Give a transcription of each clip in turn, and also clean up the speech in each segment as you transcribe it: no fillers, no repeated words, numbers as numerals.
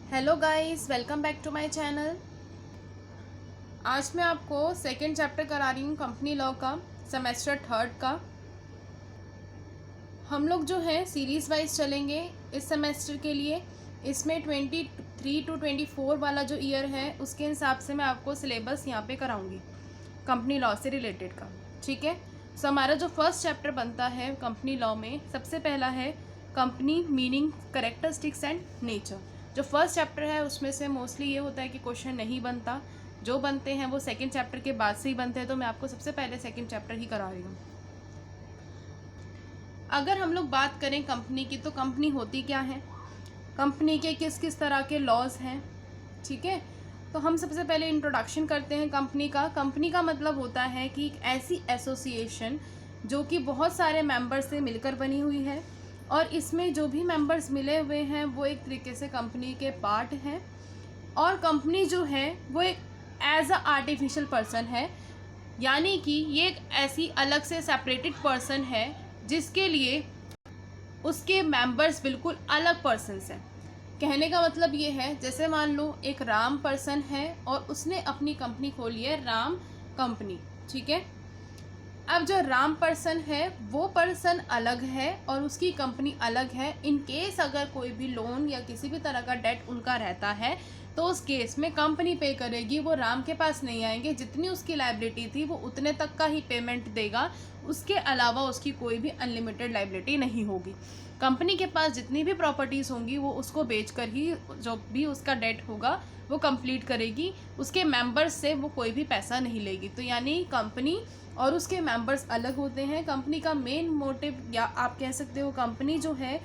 Hello guys, welcome back to my channel. आज मैं आपको सेकंड चैप्टर करा रही हूँ कंपनी लॉ का, सेमेस्टर थर्ड का। हम लोग जो है सीरीज़ वाइज चलेंगे इस सेमेस्टर के लिए। इसमें 23 टू 24 वाला जो ईयर है उसके हिसाब से मैं आपको सिलेबस यहाँ पे कराऊँगी कंपनी लॉ से रिलेटेड का। ठीक है, सो हमारा जो फर्स्ट चैप्टर बनता है कंपनी लॉ में, सबसे पहला है company meaning, characteristics and nature. जो फर्स्ट चैप्टर है उसमें से मोस्टली ये होता है कि क्वेश्चन नहीं बनता, जो बनते हैं वो सेकंड चैप्टर के बाद से ही बनते हैं, तो मैं आपको सबसे पहले सेकंड चैप्टर ही करा रही हूँ। अगर हम लोग बात करें कंपनी की, तो कंपनी होती क्या है, कंपनी के किस किस तरह के लॉज हैं। ठीक है, तो हम सबसे पहले इंट्रोडक्शन करते हैं कंपनी का। कंपनी का मतलब होता है कि एक ऐसी एसोसिएशन जो कि बहुत सारे मेंबर्स से मिलकर बनी हुई है, और इसमें जो भी मेंबर्स मिले हुए हैं वो एक तरीके से कंपनी के पार्ट हैं। और कंपनी जो है वो एक एज अ आर्टिफिशियल पर्सन है, यानी कि ये एक ऐसी अलग से सेपरेटेड पर्सन है जिसके लिए उसके मेंबर्स बिल्कुल अलग पर्सन्स हैं। कहने का मतलब ये है, जैसे मान लो एक राम पर्सन है और उसने अपनी कंपनी खोली है राम कंपनी। ठीक है, अब जो राम पर्सन है वो पर्सन अलग है और उसकी कंपनी अलग है। इन केस अगर कोई भी लोन या किसी भी तरह का डेट उनका रहता है तो उस केस में कंपनी पे करेगी, वो राम के पास नहीं आएंगे। जितनी उसकी लायबिलिटी थी वो उतने तक का ही पेमेंट देगा, उसके अलावा उसकी कोई भी अनलिमिटेड लायबिलिटी नहीं होगी। कंपनी के पास जितनी भी प्रॉपर्टीज़ होंगी वो उसको बेचकर ही जो भी उसका डेट होगा वो कंप्लीट करेगी, उसके मेंबर्स से वो कोई भी पैसा नहीं लेगी। तो यानी कंपनी और उसके मेंबर्स अलग होते हैं। कंपनी का मेन मोटिव, या आप कह सकते हो कंपनी जो है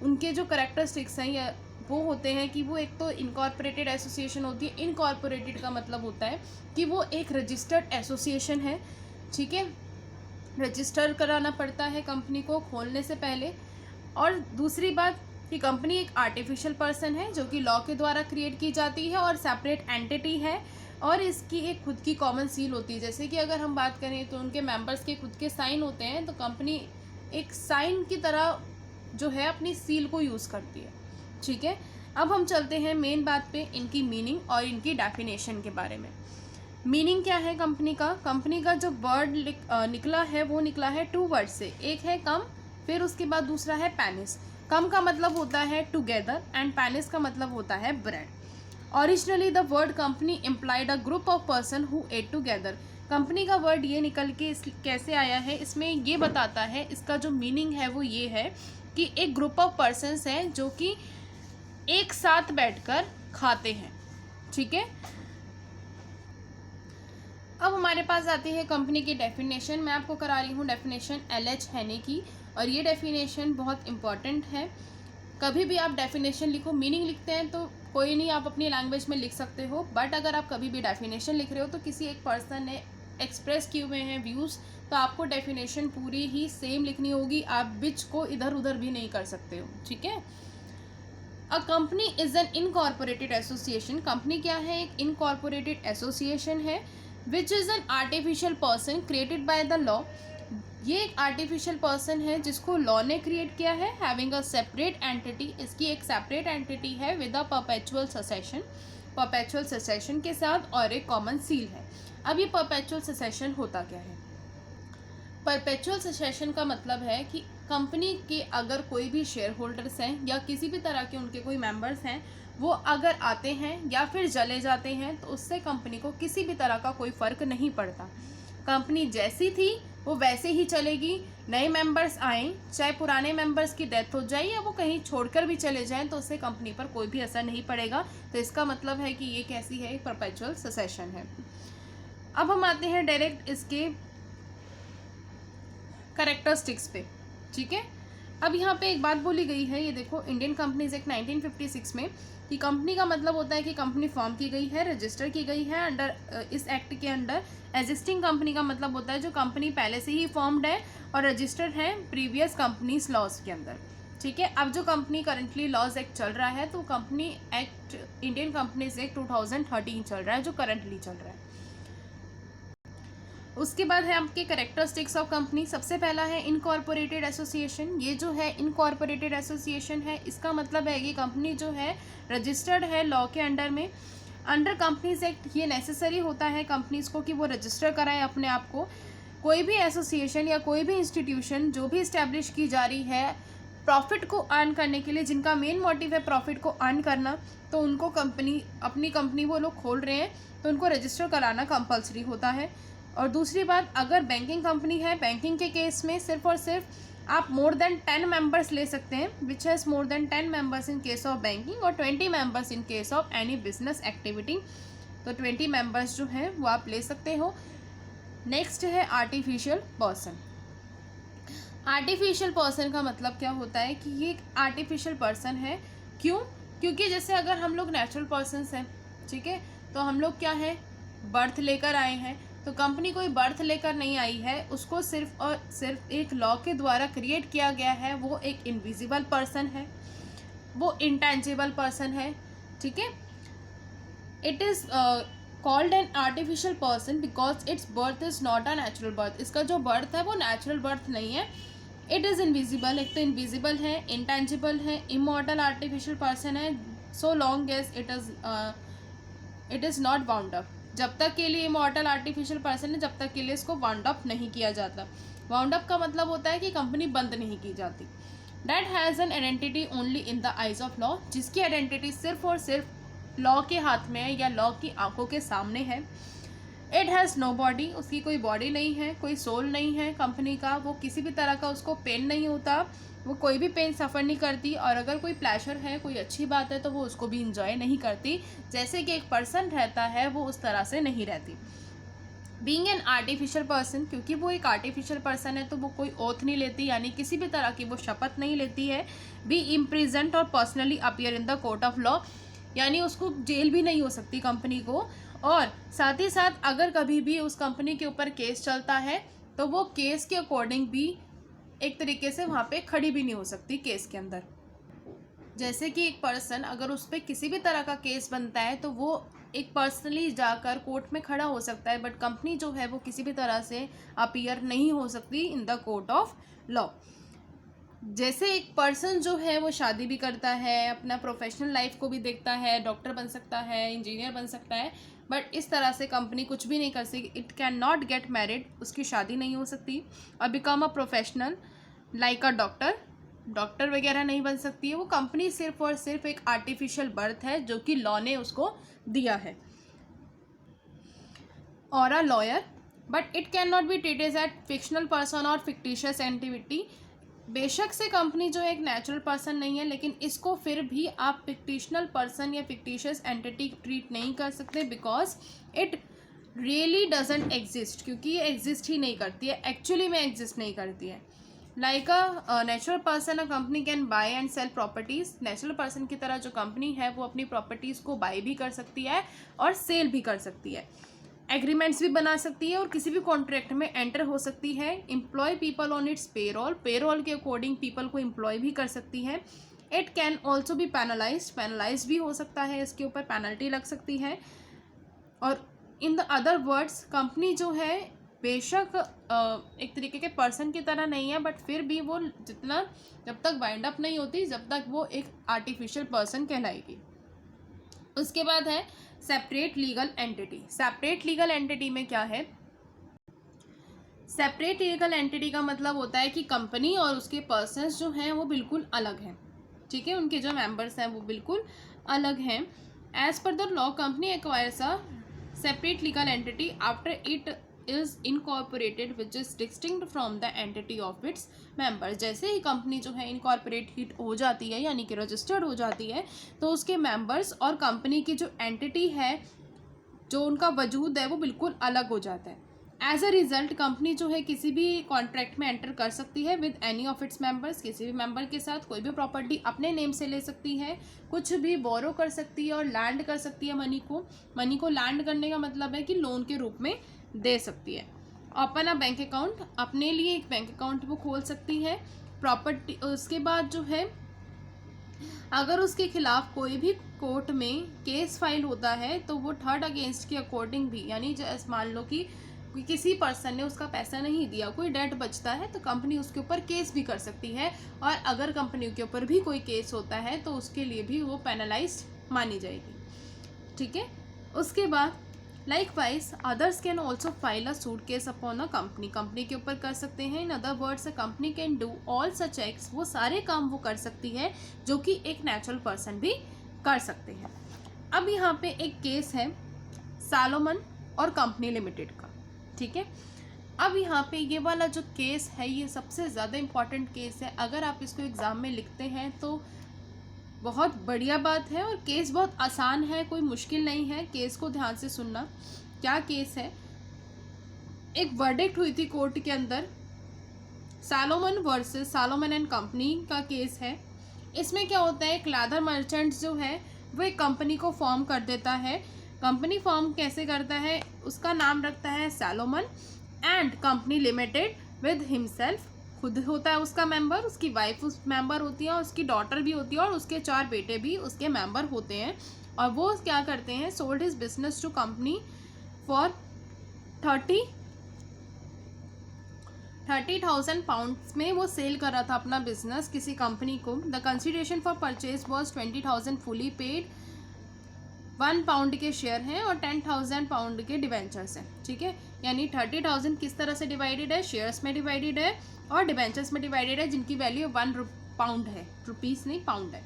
उनके जो करेक्टरिस्टिक्स हैं या वो होते हैं कि वो एक तो इनकॉर्पोरेटेड एसोसिएशन होती है। इनकॉर्पोरेटेड का मतलब होता है कि वो एक रजिस्टर्ड एसोसिएशन है। ठीक है, रजिस्टर कराना पड़ता है कंपनी को खोलने से पहले। और दूसरी बात कि कंपनी एक आर्टिफिशियल पर्सन है जो कि लॉ के द्वारा क्रिएट की जाती है और सेपरेट एंटिटी है, और इसकी एक खुद की कॉमन सील होती है। जैसे कि अगर हम बात करें तो उनके मेंबर्स के खुद के साइन होते हैं, तो कंपनी एक साइन की तरह जो है अपनी सील को यूज़ करती है। ठीक है, अब हम चलते हैं मेन बात पे, इनकी मीनिंग और इनकी डेफिनेशन के बारे में। मीनिंग क्या है कंपनी का? कंपनी का जो वर्ड निकला है वो निकला है टू वर्ड से। एक है कम, फिर उसके बाद दूसरा है पैनिस। कम का मतलब होता है टुगेदर एंड पैनिस का मतलब होता है bread. Originally the word company implied a group of person who ate together. Company का वर्ड ये निकल के कैसे आया है, इसमें ये बताता है, इसका जो मीनिंग है वो ये है कि एक ग्रुप ऑफ पर्सन्स हैं जो कि एक साथ बैठकर खाते हैं। ठीक है, अब हमारे पास आती है कंपनी की डेफिनेशन। मैं आपको करा रही हूँ डेफिनेशन एल.एच. हेने की, और ये डेफिनेशन बहुत इंपॉर्टेंट है। कभी भी आप डेफिनेशन लिखो, मीनिंग लिखते हैं तो कोई नहीं, आप अपनी लैंग्वेज में लिख सकते हो, बट अगर आप कभी भी डेफिनेशन लिख रहे हो तो किसी एक पर्सन ने एक्सप्रेस किए हुए हैं व्यूज़, तो आपको डेफिनेशन पूरी ही सेम लिखनी होगी, आप बिच को इधर उधर भी नहीं कर सकते हो। ठीक है, a company is an incorporated association. Company क्या है? एक इनकॉर्पोरेटेड एसोसिएशन है which is an artificial person created by the law. ये एक आर्टिफिशियल पर्सन है जिसको लॉ ने क्रिएट किया है, हैविंग अ सेपरेट एंटिटी। इसकी एक सेपरेट एंटिटी है with a perpetual secession, perpetual secession के साथ, और एक कॉमन सील है। अब ये परपेचुअल ससेशन होता क्या है? परपेचुअल ससेशन का मतलब है कि कंपनी के अगर कोई भी शेयर होल्डर्स हैं या किसी भी तरह के उनके कोई मेंबर्स हैं, वो अगर आते हैं या फिर चले जाते हैं तो उससे कंपनी को किसी भी तरह का कोई फ़र्क नहीं पड़ता। कंपनी जैसी थी वो वैसे ही चलेगी। नए मेंबर्स आएँ, चाहे पुराने मेंबर्स की डेथ हो जाए या वो कहीं छोड़कर भी चले जाएं, तो उससे कंपनी पर कोई भी असर नहीं पड़ेगा। तो इसका मतलब है कि ये कैसी है? परपेचुअल ससेशन है। अब हम आते हैं डायरेक्ट इसके करेक्टरिस्टिक्स पे। ठीक है, अब यहाँ पे एक बात बोली गई है, ये देखो, इंडियन कंपनीज एक्ट 1956 में, कि कंपनी का मतलब होता है कि कंपनी फॉर्म की गई है, रजिस्टर की गई है अंडर इस एक्ट के अंडर। एग्जिस्टिंग कंपनी का मतलब होता है जो कंपनी पहले से ही फॉर्म्ड है और रजिस्टर्ड है प्रीवियस कंपनीज लॉज के अंदर। ठीक है, अब जो कंपनी करंटली लॉज एक्ट चल रहा है तो company act, Indian companies act 2013 चल रहा है जो करंटली चल रहा है। उसके बाद है आपके कैरेक्टरिस्टिक्स ऑफ कंपनी। सबसे पहला है इनकॉर्पोरेटेड एसोसिएशन। ये जो है इनकॉर्पोरेटेड एसोसिएशन है, इसका मतलब है कि कंपनी जो है रजिस्टर्ड है लॉ के अंडर में। अंडर कंपनीज एक्ट ये नेसेसरी होता है कंपनीज़ को कि वो रजिस्टर कराएं अपने आप को। कोई भी एसोसिएशन या कोई भी इंस्टीट्यूशन जो भी इस्टेब्लिश की जा रही है प्रॉफिट को अर्न करने के लिए, जिनका मेन मोटिव है प्रॉफिट को अर्न करना, तो उनको अपनी कंपनी वो लोग खोल रहे हैं तो उनको रजिस्टर कराना कंपलसरी होता है। और दूसरी बात, अगर बैंकिंग कंपनी है, बैंकिंग के केस में सिर्फ और सिर्फ आप मोर देन 10 मेंबर्स ले सकते हैं, which has more than 10 members in case of banking और 20 members in case of any business activity. तो 20 मेंबर्स जो हैं वो आप ले सकते हो। नेक्स्ट है आर्टिफिशियल पर्सन। आर्टिफिशियल पर्सन का मतलब क्या होता है कि ये एक आर्टिफिशियल पर्सन है। क्यों? क्योंकि जैसे अगर हम लोग नेचुरल पर्सन्स हैं, ठीक है, तो हम लोग क्या है, बर्थ लेकर आए हैं, तो कंपनी कोई बर्थ लेकर नहीं आई है, उसको सिर्फ और सिर्फ एक लॉ के द्वारा क्रिएट किया गया है। वो एक इनविजिबल पर्सन है, वो इंटेंजिबल पर्सन है, ठीक है। It is called an artificial person because it's birth is not a natural birth. इसका जो बर्थ है वो नेचुरल बर्थ नहीं है। इट इज़ इनविजिबल, एक तो इनविजिबल है, इंटेंजिबल है, इमॉर्टल आर्टिफिशियल पर्सन है, so long as it is not bound up. जब तक के लिए इमॉर्टल आर्टिफिशियल पर्सन है, जब तक के लिए इसको वाउंड अप नहीं किया जाता। वाउंड अप का मतलब होता है कि कंपनी बंद नहीं की जाती। That has an identity only in the eyes of law, जिसकी आइडेंटिटी सिर्फ और सिर्फ लॉ के हाथ में है या लॉ की आंखों के सामने है। इट हैज़ नो बॉडी, उसकी कोई बॉडी नहीं है, कोई सोल नहीं है कंपनी का, वो किसी भी तरह का उसको पेन नहीं होता, वो कोई भी पेन सफ़र नहीं करती, और अगर कोई प्लेजर है, कोई अच्छी बात है, तो वो उसको भी इंजॉय नहीं करती। जैसे कि एक पर्सन रहता है वो उस तरह से नहीं रहती। बीइंग एन आर्टिफिशियल पर्सन, क्योंकि वो एक आर्टिफिशियल पर्सन है तो वो कोई ओथ नहीं लेती, यानी किसी भी तरह की वो शपथ नहीं लेती है। बी इम्प्रिजेंट और personally appear in the court of law, यानी उसको जेल भी नहीं हो सकती कंपनी को। और साथ ही साथ अगर कभी भी उस कंपनी के ऊपर केस चलता है तो वो केस के अकॉर्डिंग भी एक तरीके से वहाँ पे खड़ी भी नहीं हो सकती केस के अंदर। जैसे कि एक पर्सन अगर उस पर किसी भी तरह का केस बनता है तो वो एक पर्सनली जाकर कोर्ट में खड़ा हो सकता है, बट कंपनी जो है वो किसी भी तरह से अपीयर नहीं हो सकती in the court of law. जैसे एक पर्सन जो है वो शादी भी करता है, अपना प्रोफेशनल लाइफ को भी देखता है, डॉक्टर बन सकता है, इंजीनियर बन सकता है, बट इस तरह से कंपनी कुछ भी नहीं कर सकती। It can not get married, उसकी शादी नहीं हो सकती, और become a professional like a doctor वगैरह नहीं बन सकती है। वो कंपनी सिर्फ और सिर्फ एक आर्टिफिशियल बर्थ है जो कि लॉ ने उसको दिया है। और a lawyer, but it can not be treated as fictional person और फिक्टिशियस एंटिविटी। बेशक से कंपनी जो है एक नेचुरल पर्सन नहीं है, लेकिन इसको फिर भी आप फिक्टिशनल पर्सन या फिक्टिशियस एंटिटी ट्रीट नहीं कर सकते, because it really doesn't exist, क्योंकि ये एग्जिस्ट ही नहीं करती है, एक्चुअली में एग्जिस्ट नहीं करती है। Like a natural person, a company can buy and sell properties. Natural person की तरह जो कंपनी है वो अपनी प्रॉपर्टीज़ को बाय भी कर सकती है और सेल भी कर सकती है, एग्रीमेंट्स भी बना सकती है और किसी भी कॉन्ट्रैक्ट में एंटर हो सकती है। Employ people on its payroll के अकॉर्डिंग पीपल को एम्प्लॉय भी कर सकती है। It can also be penalise भी हो सकता है, इसके ऊपर पेनल्टी लग सकती है। और in the other words, company जो है बेशक एक तरीके के पर्सन की तरह नहीं है, बट फिर भी वो जब तक वाइंड अप नहीं होती, जब तक वो एक आर्टिफिशियल पर्सन कहलाएगी। उसके बाद है separate legal entity. Separate legal entity में क्या है? सेपरेट लीगल एंटिटी का मतलब होता है कि कंपनी और उसके पर्सन्स जो हैं वो बिल्कुल अलग हैं, ठीक है, उनके जो मेंबर्स हैं वो बिल्कुल अलग हैं। As per the law, company acquires a separate legal entity after it is incorporated which is distinct from the entity of its members. जैसे ही कंपनी जो है इनकॉर्पोरेट हो जाती है, यानी कि रजिस्टर्ड हो जाती है, तो उसके मेंबर्स और कंपनी की जो एंटिटी है, जो उनका वजूद है, वो बिल्कुल अलग हो जाता है। एज अ रिजल्ट कंपनी जो है किसी भी कॉन्ट्रैक्ट में एंटर कर सकती है with any of its members. किसी भी मेंबर के साथ कोई भी प्रॉपर्टी अपने नेम से ले सकती है, कुछ भी बोरो कर सकती है और लैंड कर सकती है मनी को लैंड करने का मतलब है कि लोन के रूप में दे सकती है। ओपन अ बैंक अकाउंट, अपने लिए एक बैंक अकाउंट वो खोल सकती है। प्रॉपर्टी, उसके बाद जो है अगर उसके खिलाफ कोई भी कोर्ट में केस फाइल होता है तो वो थर्ड अगेंस्ट के अकॉर्डिंग भी, यानी मान लो कि किसी पर्सन ने उसका पैसा नहीं दिया, कोई डेट बचता है, तो कंपनी उसके ऊपर केस भी कर सकती है, और अगर कंपनी के ऊपर भी कोई केस होता है तो उसके लिए भी वो पेनलाइज्ड मानी जाएगी। ठीक है। उसके बाद likewise others can also file a suit case upon a company, company के ऊपर कर सकते हैं। In other words a company can do all such acts, वो सारे काम वो कर सकती है जो कि एक नेचुरल पर्सन भी कर सकते हैं। अब यहाँ पे एक केस है सैलोमन और कंपनी लिमिटेड का। ठीक है। अब यहाँ पे ये वाला जो केस है ये सबसे ज़्यादा इम्पॉर्टेंट केस है। अगर आप इसको एग्ज़ाम में लिखते हैं तो बहुत बढ़िया बात है, और केस बहुत आसान है, कोई मुश्किल नहीं है। केस को ध्यान से सुनना। क्या केस है? एक वर्डिक्ट हुई थी कोर्ट के अंदर, Salomon versus Salomon and company का केस है। इसमें क्या होता है, एक लेदर मर्चेंट जो है वो एक कंपनी को फॉर्म कर देता है। कंपनी फॉर्म कैसे करता है, उसका नाम रखता है Salomon and company limited with himself, खुद होता है उसका मेंबर, उसकी वाइफ उस मेंबर होती है, और उसकी डॉटर भी होती है, और उसके 4 बेटे भी उसके मेंबर होते हैं। और वो क्या करते हैं, sold his business to company for 30,000 pounds में वो सेल कर रहा था अपना बिजनेस किसी कंपनी को। The consideration for purchase was 20,000 fully paid, 1 pound के शेयर हैं और 10,000 पाउंड के डिवेंचर्स हैं। ठीक है। यानी 30,000 किस तरह से डिवाइडेड है, शेयर्स में डिवाइडेड है और डिवेंचर्स में डिवाइडेड है, जिनकी वैल्यू 1 पाउंड है, रुपीस नहीं पाउंड है।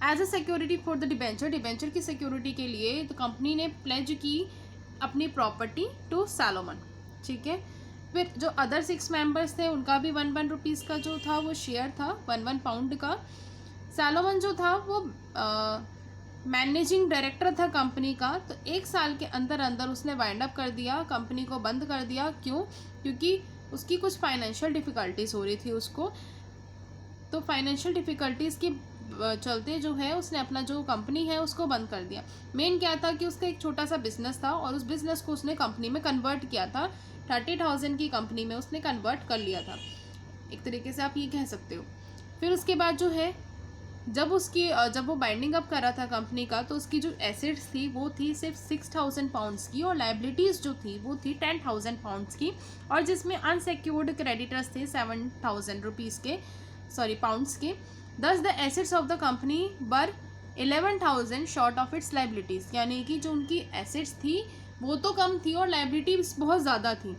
As a security for the debenture, debenture की सिक्योरिटी के लिए तो कंपनी ने प्लेज की अपनी प्रॉपर्टी टू सैलोमन। ठीक है। फिर जो अदर 6 मेंबर्स थे उनका भी 1 रुपीज़ का जो था वो शेयर था, 1 पाउंड का। सैलोमन जो था वो मैनेजिंग डायरेक्टर था कंपनी का, तो 1 साल के अंदर अंदर उसने वाइंड अप कर दिया, कंपनी को बंद कर दिया। क्यों? क्योंकि उसकी कुछ फाइनेंशियल डिफ़िकल्टीज़ हो रही थी उसको, तो फाइनेंशियल डिफ़िकल्टीज़ के चलते जो है उसने अपना जो कंपनी है उसको बंद कर दिया। मेन क्या था कि उसका एक छोटा सा बिजनेस था और उस बिज़नेस को उसने कंपनी में कन्वर्ट किया था, 30,000 की कंपनी में उसने कन्वर्ट कर लिया था, एक तरीके से आप ये कह सकते हो। फिर उसके बाद जो है जब वो बाइंडिंग अप कर रहा था कंपनी का, तो उसकी जो एसेट्स थी वो थी सिर्फ 6,000 पाउंड्स की, और लाइबिलिटीज़ जो थी वो थी 10,000 पाउंड्स की, और जिसमें अनसिक्योर्ड क्रेडिटर्स थे 7,000 रुपीज़ के, पाउंड्स के। दस the assets of the company were 11,000 short of its liabilities, यानी कि जो उनकी एसेट्स थी वो तो कम थी और लाइबिलिटीज बहुत ज़्यादा थी।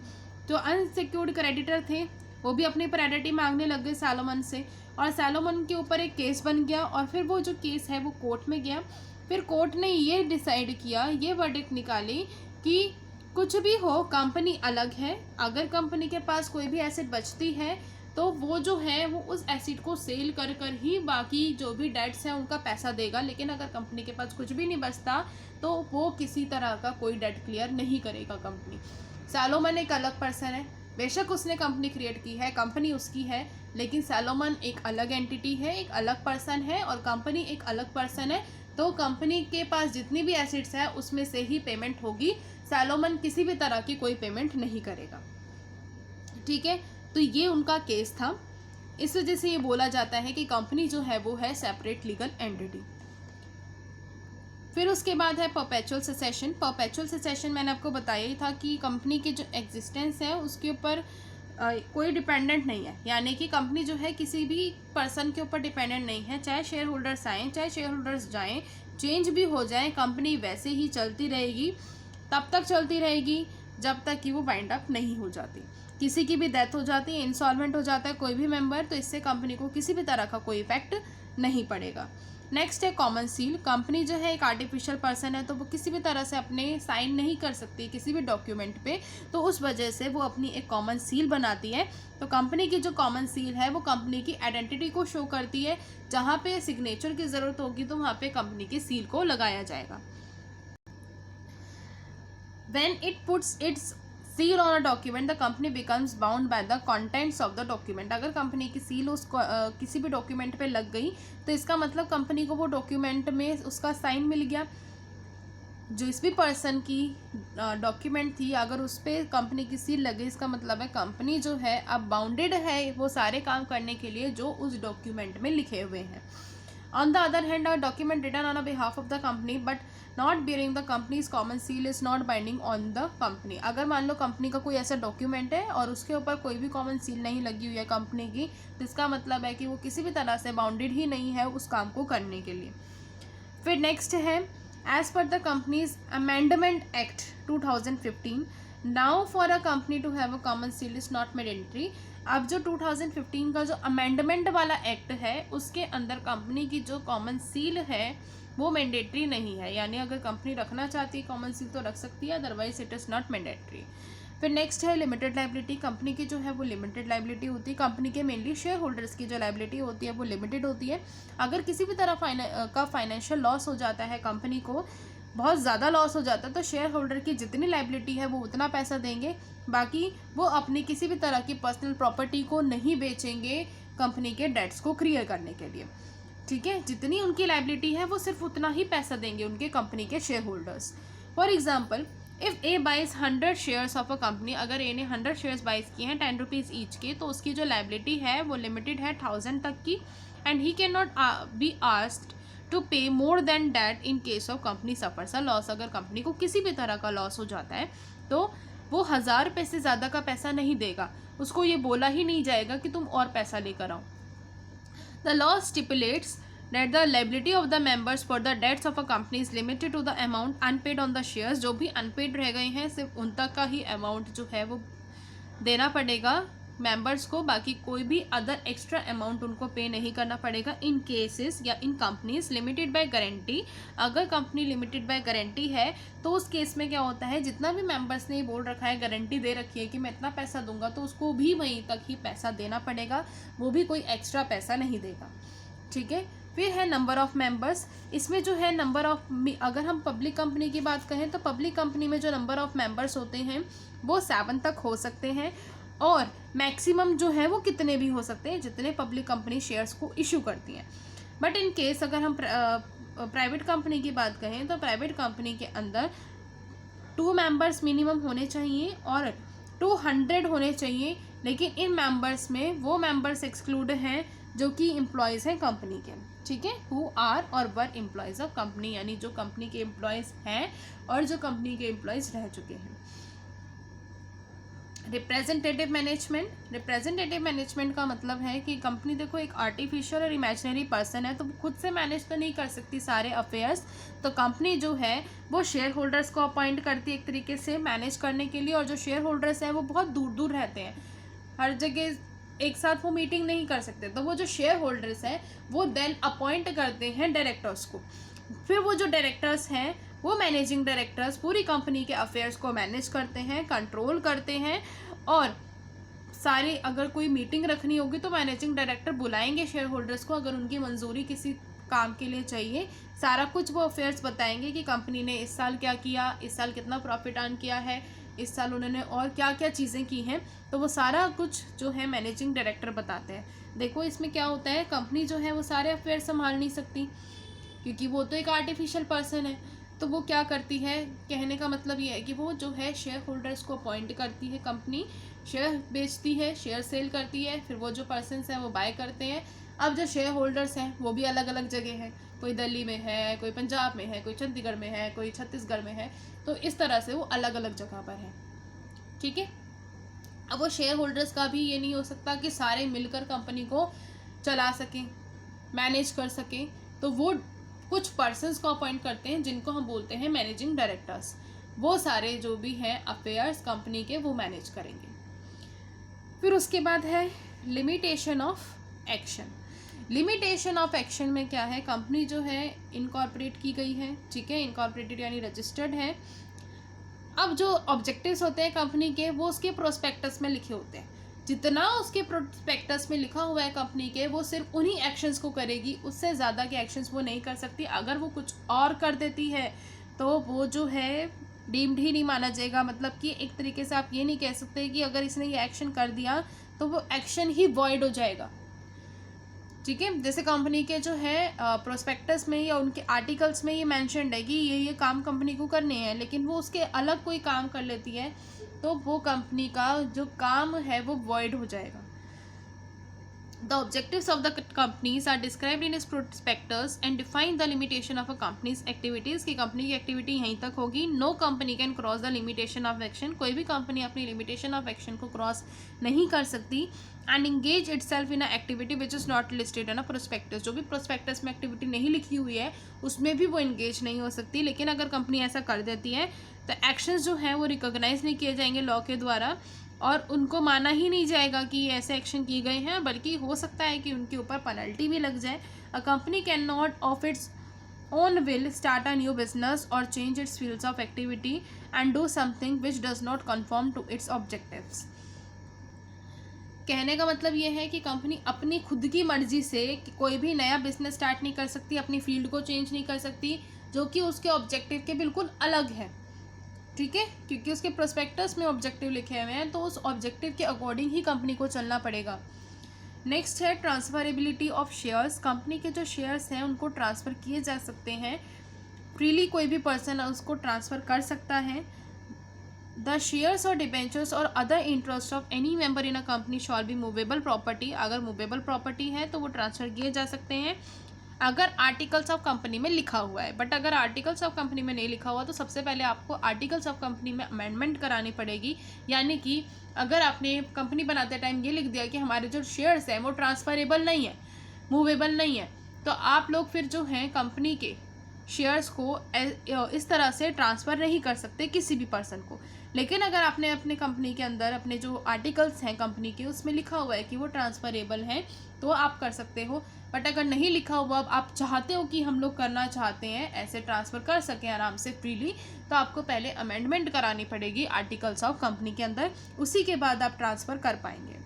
जो अनसिक्योर्ड क्रेडिटर थे वो भी अपनी प्रायोरिटी मांगने लग गए सैलोमन से, और सैलोमन के ऊपर एक केस बन गया, और फिर वो जो केस है वो कोर्ट में गया। फिर कोर्ट ने ये डिसाइड किया, ये वर्डिक्ट निकाली कि कुछ भी हो कंपनी अलग है, अगर कंपनी के पास कोई भी एसेट बचती है तो वो जो है वो उस एसेट को सेल कर कर ही बाकी जो भी डेट्स हैं उनका पैसा देगा, लेकिन अगर कंपनी के पास कुछ भी नहीं बचता तो वो किसी तरह का कोई डेट क्लियर नहीं करेगा कंपनी। सैलोमन एक अलग पर्सन है, बेशक उसने कंपनी क्रिएट की है, कंपनी उसकी है, लेकिन सैलोमन एक अलग एंटिटी है, एक अलग पर्सन है, और कंपनी एक अलग पर्सन है। तो कंपनी के पास जितनी भी एसेट्स है उसमें से ही पेमेंट होगी, सैलोमन किसी भी तरह की कोई पेमेंट नहीं करेगा। ठीक है। तो ये उनका केस था, इस वजह से ये बोला जाता है कि कंपनी जो है वो है सेपरेट लीगल एंटिटी। फिर उसके बाद है परपेचुअल ससेशन। परपेचुअल ससेशन मैंने आपको बताया ही था कि कंपनी की जो एग्जिस्टेंस है उसके ऊपर कोई डिपेंडेंट नहीं है, यानी कि कंपनी जो है किसी भी पर्सन के ऊपर डिपेंडेंट नहीं है, चाहे शेयर होल्डर्स आएँ चाहे शेयर होल्डर्स जाएँ, चेंज भी हो जाए, कंपनी वैसे ही चलती रहेगी, तब तक चलती रहेगी जब तक कि वो वाइंड अप नहीं हो जाती। किसी की भी डेथ हो जाती है, इंसॉल्वेंट हो जाता है कोई भी मेंबर, तो इससे कंपनी को किसी भी तरह का कोई इफेक्ट नहीं पड़ेगा। नेक्स्ट है कॉमन सील। कंपनी जो है एक आर्टिफिशियल पर्सन है, तो वो किसी भी तरह से अपने साइन नहीं कर सकती किसी भी डॉक्यूमेंट पे, तो उस वजह से वो अपनी एक कॉमन सील बनाती है। तो कंपनी की जो कॉमन सील है वो कंपनी की आइडेंटिटी को शो करती है, जहाँ पे सिग्नेचर की ज़रूरत होगी तो वहाँ पे कंपनी की सील को लगाया जाएगा। When it puts its seal on a document, the company becomes bound by the contents of the document. अगर कंपनी की सील उसको किसी भी डॉक्यूमेंट पे लग गई तो इसका मतलब कंपनी को वो डॉक्यूमेंट में उसका साइन मिल गया। जिस भी पर्सन की डॉक्यूमेंट थी अगर उस पर कंपनी की सील लगे, इसका मतलब है कंपनी जो है अब बाउंडेड है वो सारे काम करने के लिए जो उस डॉक्यूमेंट में लिखे हुए हैं। On the other hand, a document written on a behalf of the company but not bearing the company's common seal is not binding on the company. अगर मान लो कंपनी का कोई ऐसा डॉक्यूमेंट है और उसके ऊपर कोई भी कॉमन सील नहीं लगी हुई है कंपनी की, तो इसका मतलब है कि वो किसी भी तरह से बाउंडेड ही नहीं है उस काम को करने के लिए. फिर नेक्स्ट है, as per the companies amendment act 2015, now for a company to have a common seal is not mandatory. अब जो 2015 का जो अमेंडमेंट वाला एक्ट है उसके अंदर कंपनी की जो कॉमन सील है वो मैंडेटरी नहीं है, यानी अगर कंपनी रखना चाहती है कॉमन सील तो रख सकती है, otherwise it is not mandatory. फिर नेक्स्ट है लिमिटेड लाइबिलिटी. कंपनी की जो है वो लिमिटेड लाइबिलिटी होती है. कंपनी के मेनली शेयर होल्डर्स की जो लाइबिलिटी होती है वो लिमिटेड होती है. अगर किसी भी तरह का फाइनेंशियल लॉस हो जाता है, कंपनी को बहुत ज़्यादा लॉस हो जाता है, तो शेयर होल्डर की जितनी लाइबिलिटी है वो उतना पैसा देंगे, बाकी वो अपनी किसी भी तरह की पर्सनल प्रॉपर्टी को नहीं बेचेंगे कंपनी के डेट्स को क्लियर करने के लिए. ठीक है, जितनी उनकी लाइबिलिटी है वो सिर्फ उतना ही पैसा देंगे उनके कंपनी के share holders. For example, if A buys 100 shares of a company, अगर ए ने 100 शेयर्स बाइज किए हैं 10 रुपीज़ ईच के, तो उसकी जो लाइबिलिटी है वो लिमिटेड है 1000 तक की, and he can not be asked to pay more than that in case of company suffers a loss. अगर कंपनी को किसी भी तरह का लॉस हो जाता है तो वो 1000 रुपये से ज़्यादा का पैसा नहीं देगा, उसको ये बोला ही नहीं जाएगा कि तुम और पैसा लेकर आओ. The law stipulates that the liability of the members for the debts of a company is limited to the amount unpaid on the shares. जो भी unpaid रह गए हैं सिर्फ उन तक का ही अमाउंट जो है वो देना पड़ेगा मेंबर्स को, बाकी कोई भी अदर एक्स्ट्रा अमाउंट उनको पे नहीं करना पड़ेगा. इन केसेस या इन कंपनीज लिमिटेड बाय गारंटी, अगर कंपनी लिमिटेड बाय गारंटी है तो उस केस में क्या होता है, जितना भी मेंबर्स ने बोल रखा है, गारंटी दे रखी है कि मैं इतना पैसा दूंगा, तो उसको भी वहीं तक ही पैसा देना पड़ेगा, वो भी कोई एक्स्ट्रा पैसा नहीं देगा. ठीक है. फिर है नंबर ऑफ़ मेंबर्स. इसमें जो है नंबर ऑफ, अगर हम पब्लिक कंपनी की बात करें तो पब्लिक कंपनी में जो नंबर ऑफ़ मेंबर्स होते हैं वो 7 तक हो सकते हैं, और मैक्सिमम जो है वो कितने भी हो सकते हैं जितने पब्लिक कंपनी शेयर्स को इशू करती हैं. बट इन केस अगर हम प्राइवेट कंपनी की बात करें तो प्राइवेट कंपनी के अंदर 2 मेंबर्स मिनिमम होने चाहिए और 200 होने चाहिए, लेकिन इन मेंबर्स में वो मेंबर्स एक्सक्लूड हैं जो कि एम्प्लॉयज़ हैं कंपनी के. ठीक है, हु आर और वर एम्प्लॉयज़ ऑफ कंपनी, यानी जो कंपनी के एम्प्लॉयज़ हैं और जो कंपनी के एम्प्लॉयज़ रह चुके हैं. Representative management. रिप्रेजेंटेटिव मैनेजमेंट का मतलब है कि कंपनी देखो एक आर्टिफिशियल और इमेजिनरी पर्सन है, तो खुद से मैनेज तो नहीं कर सकती सारे अफेयर्स, तो कंपनी जो है वो शेयर होल्डर्स को अपॉइंट करती है एक तरीके से मैनेज करने के लिए, और जो शेयर होल्डर्स हैं वो बहुत दूर दूर रहते हैं, हर जगह एक साथ वो मीटिंग नहीं कर सकते, तो वो जो शेयर होल्डर्स हैं वो देन अपॉइंट करते हैं डायरेक्टर्स को. फिर वो जो डायरेक्टर्स हैं वो मैनेजिंग डायरेक्टर्स पूरी कंपनी के अफेयर्स को मैनेज करते हैं, कंट्रोल करते हैं, और सारे अगर कोई मीटिंग रखनी होगी तो मैनेजिंग डायरेक्टर बुलाएंगे शेयर होल्डर्स को, अगर उनकी मंजूरी किसी काम के लिए चाहिए, सारा कुछ वो अफेयर्स बताएंगे कि कंपनी ने इस साल क्या किया, इस साल कितना प्रॉफिट अर्न किया है, इस साल उन्होंने और क्या क्या चीज़ें की हैं, तो वो सारा कुछ जो है मैनेजिंग डायरेक्टर बताते हैं. देखो इसमें क्या होता है, कंपनी जो है वो सारे अफेयर संभाल नहीं सकती क्योंकि वो तो एक आर्टिफिशियल पर्सन है, तो वो क्या करती है, कहने का मतलब ये है कि वो जो है शेयर होल्डर्स को अपॉइंट करती है, कंपनी शेयर बेचती है, शेयर सेल करती है, फिर वो जो पर्सनस हैं वो बाय करते हैं. अब जो शेयर होल्डर्स हैं वो भी अलग अलग जगह हैं, कोई दिल्ली में है, कोई पंजाब में है, कोई चंडीगढ़ में है, कोई छत्तीसगढ़ में है, तो इस तरह से वो अलग अलग जगह पर है. ठीक है. अब वो शेयर होल्डर्स का भी ये नहीं हो सकता कि सारे मिलकर कंपनी को चला सकें, मैनेज कर सकें, तो वो कुछ पर्सन्स को अपॉइंट करते हैं जिनको हम बोलते हैं मैनेजिंग डायरेक्टर्स. वो सारे जो भी हैं अफेयर्स कंपनी के वो मैनेज करेंगे. फिर उसके बाद है limitation of action. Limitation of action में क्या है, कंपनी जो है इनकॉर्पोरेट की गई है, ठीक है, इनकॉर्पोरेटेड यानी रजिस्टर्ड है. अब जो ऑब्जेक्टिव्स होते हैं कंपनी के वो उसके प्रोस्पेक्टस में लिखे होते हैं, जितना उसके प्रोस्पेक्टस में लिखा हुआ है कंपनी के वो सिर्फ उन्हीं एक्शंस को करेगी, उससे ज़्यादा के एक्शंस वो नहीं कर सकती. अगर वो कुछ और कर देती है तो वो जो है डीम्ड ही नहीं माना जाएगा. मतलब कि एक तरीके से आप ये नहीं कह सकते कि अगर इसने ये एक्शन कर दिया तो वो एक्शन ही वॉइड हो जाएगा. ठीक है, जैसे कंपनी के जो है प्रोस्पेक्टस में या उनके आर्टिकल्स में ये मेंशन्ड है कि ये काम कंपनी को करने हैं, लेकिन वो उसके अलग कोई काम कर लेती है तो वो कंपनी का जो काम है वो वॉइड हो जाएगा. The objectives of the companies are described in its prospectus and define the limitation of a company's activities कि कंपनी की एक्टिविटी यहीं तक होगी. No company can cross the limitation of action. कोई भी कंपनी अपनी limitation of action को cross नहीं कर सकती. And engage itself in a activity which is not listed in a prospectus. जो भी prospectus में एक्टिविटी नहीं लिखी हुई है उसमें भी वो engage नहीं हो सकती. लेकिन अगर कंपनी ऐसा कर देती है तो एक्शंस जो हैं वो रिकॉग्नाइज नहीं किए जाएंगे लॉ के द्वारा और उनको माना ही नहीं जाएगा कि ये ऐसे एक्शन किए गए हैं, बल्कि हो सकता है कि उनके ऊपर पेनल्टी भी लग जाए. A company can not of its own will start a new business or change its fields of activity and do something which does not confirm to its objectives. कहने का मतलब ये है कि कंपनी अपनी खुद की मर्जी से कोई भी नया बिजनेस स्टार्ट नहीं कर सकती, अपनी फील्ड को चेंज नहीं कर सकती जो कि उसके ऑब्जेक्टिव के बिल्कुल अलग है. ठीक है, क्योंकि उसके प्रोस्पेक्टस में ऑब्जेक्टिव लिखे हुए हैं तो उस ऑब्जेक्टिव के अकॉर्डिंग ही कंपनी को चलना पड़ेगा. नेक्स्ट है ट्रांसफरेबिलिटी ऑफ शेयर्स. कंपनी के जो शेयर्स हैं उनको ट्रांसफ़र किए जा सकते हैं फ्रीली, कोई भी पर्सन उसको ट्रांसफ़र कर सकता है. द शेयर्स और डिबेंचर्स और other interest of any member in a company shawl B movable property. अगर मूवेबल प्रॉपर्टी है तो वो ट्रांसफ़र किए जा सकते हैं अगर आर्टिकल्स ऑफ कंपनी में लिखा हुआ है. बट अगर आर्टिकल्स ऑफ कंपनी में नहीं लिखा हुआ तो सबसे पहले आपको आर्टिकल्स ऑफ कंपनी में अमेंडमेंट करानी पड़ेगी. यानी कि अगर आपने कंपनी बनाते टाइम ये लिख दिया कि हमारे जो शेयर्स हैं वो ट्रांसफरेबल नहीं है, मूवेबल नहीं है, तो आप लोग फिर जो हैं कंपनी के शेयर्स को इस तरह से ट्रांसफ़र नहीं कर सकते किसी भी पर्सन को. लेकिन अगर आपने अपने कंपनी के अंदर अपने जो आर्टिकल्स हैं कंपनी के उसमें लिखा हुआ है कि वो ट्रांसफरेबल हैं तो आप कर सकते हो. बट अगर नहीं लिखा हुआ, आप चाहते हो कि हम लोग करना चाहते हैं ऐसे ट्रांसफ़र कर सकें आराम से फ्रीली, तो आपको पहले अमेंडमेंट करानी पड़ेगी आर्टिकल्स ऑफ कंपनी के अंदर, उसी के बाद आप ट्रांसफ़र कर पाएंगे.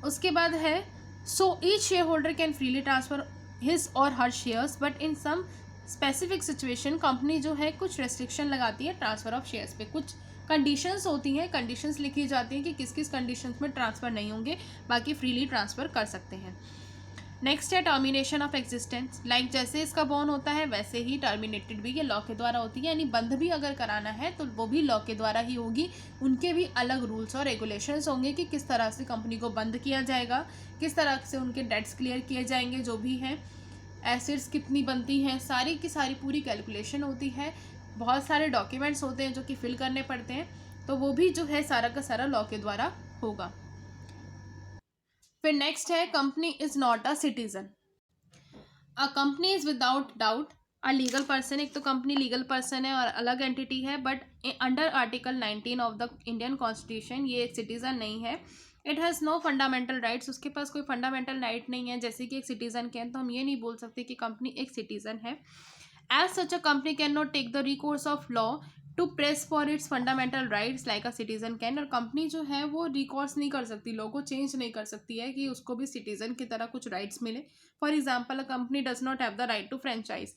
उसके बाद है so each share holder can freely transfer his or her shares but in some specific situation. Company जो है कुछ रेस्ट्रिक्शन लगाती है ट्रांसफ़र ऑफ शेयर्स पे, कुछ कंडीशंस होती हैं, कंडीशंस लिखी जाती हैं कि किस किस कंडीशंस में ट्रांसफ़र नहीं होंगे, बाकी फ्रीली ट्रांसफ़र कर सकते हैं. नेक्स्ट है टर्मिनेशन ऑफ एग्जिस्टेंस. लाइक जैसे इसका बॉर्न होता है वैसे ही टर्मिनेटेड भी ये लॉ के द्वारा होती है. यानी बंद भी अगर कराना है तो वो भी लॉ के द्वारा ही होगी. उनके भी अलग रूल्स और रेगुलेशंस होंगे कि किस तरह से कंपनी को बंद किया जाएगा, किस तरह से उनके डेट्स क्लियर किए जाएंगे, जो भी हैं एसेट्स कितनी बनती हैं, सारी की सारी पूरी कैलकुलेशन होती है. बहुत सारे डॉक्यूमेंट्स होते हैं जो कि फिल करने पड़ते हैं, तो वो भी जो है सारा का सारा लॉ के द्वारा होगा. फिर नेक्स्ट है company is not a citizen. A company is without doubt a legal person. एक तो कंपनी लीगल पर्सन है और अलग एंटिटी है, but under article 19 of the Indian constitution ये एक सिटीजन नहीं है. It has no fundamental rights. उसके पास कोई फंडामेंटल राइट नहीं है जैसे कि एक सिटीजन के हैं, तो हम ये नहीं बोल सकते कि कंपनी एक सिटीजन है. As such a company can not take the recourse of law to press for its fundamental rights like a citizen can. और कंपनी जो है वो रिकॉर्स नहीं कर सकती, लॉ को चेंज नहीं कर सकती है कि उसको भी सिटीजन की तरह कुछ राइट्स मिले. For example, a company does not have the right to franchise.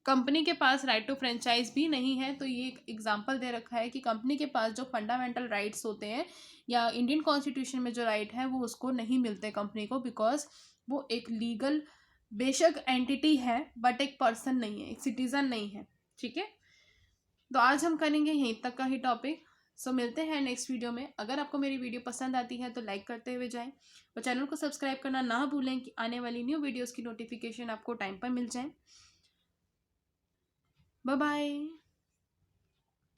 Company के पास राइट टू फ्रेंचाइज भी नहीं है. तो ये एक एग्जाम्पल दे रखा है कि कंपनी के पास जो फंडामेंटल राइट्स होते हैं या इंडियन कॉन्स्टिट्यूशन में जो राइट है वो उसको नहीं मिलते कंपनी को, बिकॉज वो एक लीगल बेशक एंटिटी है बट एक पर्सन नहीं है, एक सिटीजन नहीं है. ठीक है, तो आज हम करेंगे यहीं तक का ही टॉपिक. सो मिलते हैं नेक्स्ट वीडियो में. अगर आपको मेरी वीडियो पसंद आती है तो लाइक करते हुए जाएं और चैनल को सब्सक्राइब करना ना भूलें कि आने वाली न्यू वीडियोस की नोटिफिकेशन आपको टाइम पर मिल जाए. Bye bye.